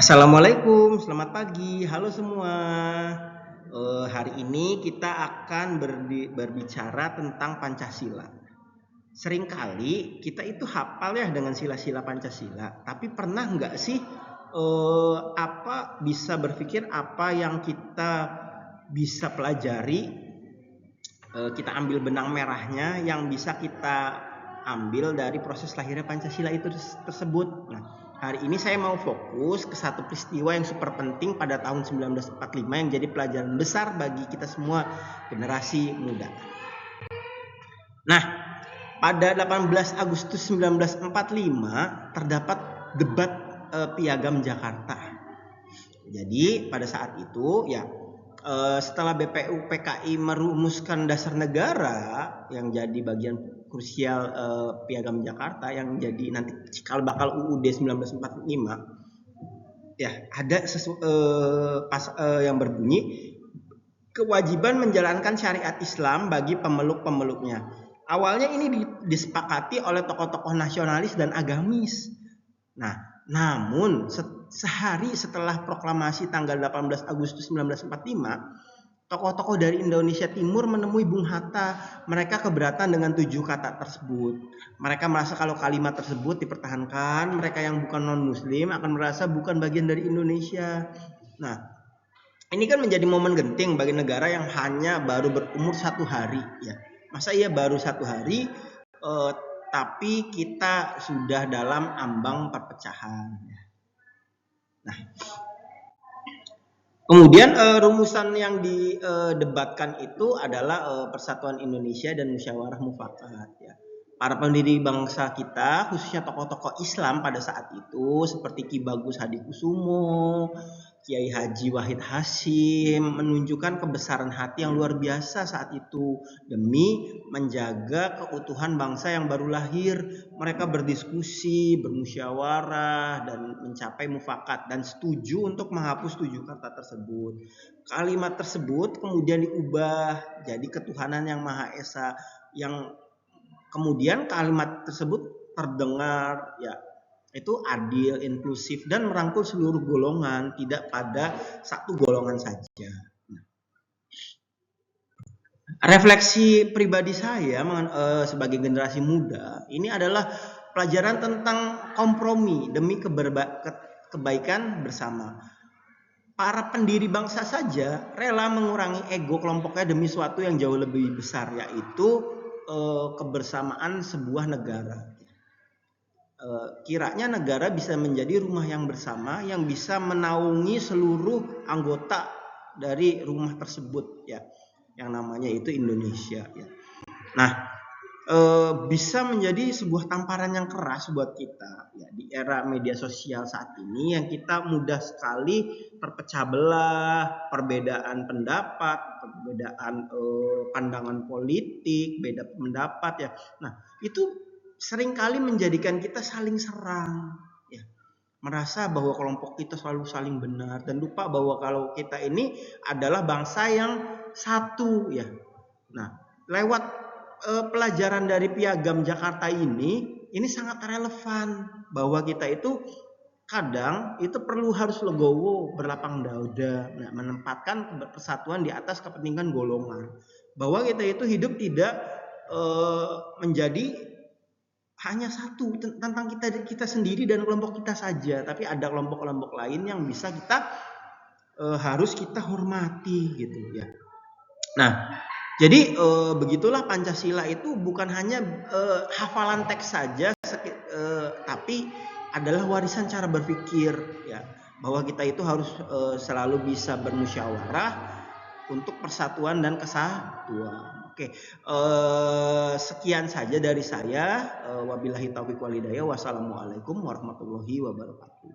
Assalamualaikum, selamat pagi. Halo semua. Hari ini kita akan berbicara tentang Pancasila. Seringkali kita itu hafal ya dengan sila-sila Pancasila, tapi pernah nggak sih bisa berpikir apa yang kita bisa pelajari, kita ambil benang merahnya yang bisa kita ambil dari proses lahirnya Pancasila itu tersebut. Nah, hari ini saya mau fokus ke satu peristiwa yang super penting pada tahun 1945 yang jadi pelajaran besar bagi kita semua generasi muda. Nah, pada 18 Agustus 1945 terdapat debat Piagam Jakarta. Jadi pada saat itu ya setelah BPU PKI merumuskan dasar negara yang jadi bagian krusial Piagam Jakarta yang jadi nanti cikal bakal UUD 1945, ya ada yang berbunyi kewajiban menjalankan syariat Islam bagi pemeluk-pemeluknya. Awalnya ini disepakati oleh tokoh-tokoh nasionalis dan agamis. Nah, namun sehari setelah proklamasi tanggal 18 Agustus 1945, tokoh-tokoh dari Indonesia Timur menemui Bung Hatta. Mereka keberatan dengan 7 kata tersebut. Mereka merasa kalau kalimat tersebut dipertahankan, mereka yang bukan non-muslim akan merasa bukan bagian dari Indonesia. Nah, ini kan menjadi momen genting bagi negara yang hanya baru berumur 1 hari. Ya, masa iya baru 1 hari, tapi kita sudah dalam ambang perpecahan. Nah, kemudian rumusan yang didebatkan itu adalah Persatuan Indonesia dan Musyawarah Mufakat. Ya. Para pendiri bangsa kita, khususnya tokoh-tokoh Islam pada saat itu, seperti Ki Bagus Hadikusumo, Kiai Haji Wahid Hasyim, menunjukkan kebesaran hati yang luar biasa saat itu demi menjaga keutuhan bangsa yang baru lahir. Mereka berdiskusi, bermusyawarah, dan mencapai mufakat dan setuju untuk menghapus 7 kata tersebut. Kalimat tersebut kemudian diubah jadi ketuhanan yang Maha Esa, yang kemudian kalimat tersebut terdengar ya itu adil, inklusif, dan merangkul seluruh golongan, tidak pada satu golongan saja. Refleksi pribadi saya sebagai generasi muda, ini adalah pelajaran tentang kompromi demi kebaikan bersama. Para pendiri bangsa saja rela mengurangi ego kelompoknya demi suatu yang jauh lebih besar, yaitu kebersamaan sebuah negara. Kiranya negara bisa menjadi rumah yang bersama yang bisa menaungi seluruh anggota dari rumah tersebut, ya, yang namanya itu Indonesia, ya. Nah, bisa menjadi sebuah tamparan yang keras buat kita, ya, di era media sosial saat ini yang kita mudah sekali terpecah belah, perbedaan pendapat, perbedaan pandangan politik, beda pendapat, ya. Nah, itu seringkali menjadikan kita saling serang, ya, merasa bahwa kelompok kita selalu saling benar dan lupa bahwa kalau kita ini adalah bangsa yang satu, ya. Nah, lewat pelajaran dari Piagam Jakarta ini sangat relevan bahwa kita itu kadang itu perlu harus legowo berlapang dada, nah, menempatkan persatuan di atas kepentingan golongan, bahwa kita itu hidup tidak menjadi hanya satu tentang kita sendiri dan kelompok kita saja, tapi ada kelompok-kelompok lain yang bisa kita harus kita hormati, gitu, ya. Nah, jadi begitulah Pancasila itu bukan hanya hafalan teks saja, tapi adalah warisan cara berpikir, ya, bahwa kita itu harus selalu bisa bermusyawarah untuk persatuan dan kesatuan. Oke, sekian saja dari saya. Wabillahi taufiq wal hidayah. Wassalamualaikum warahmatullahi wabarakatuh.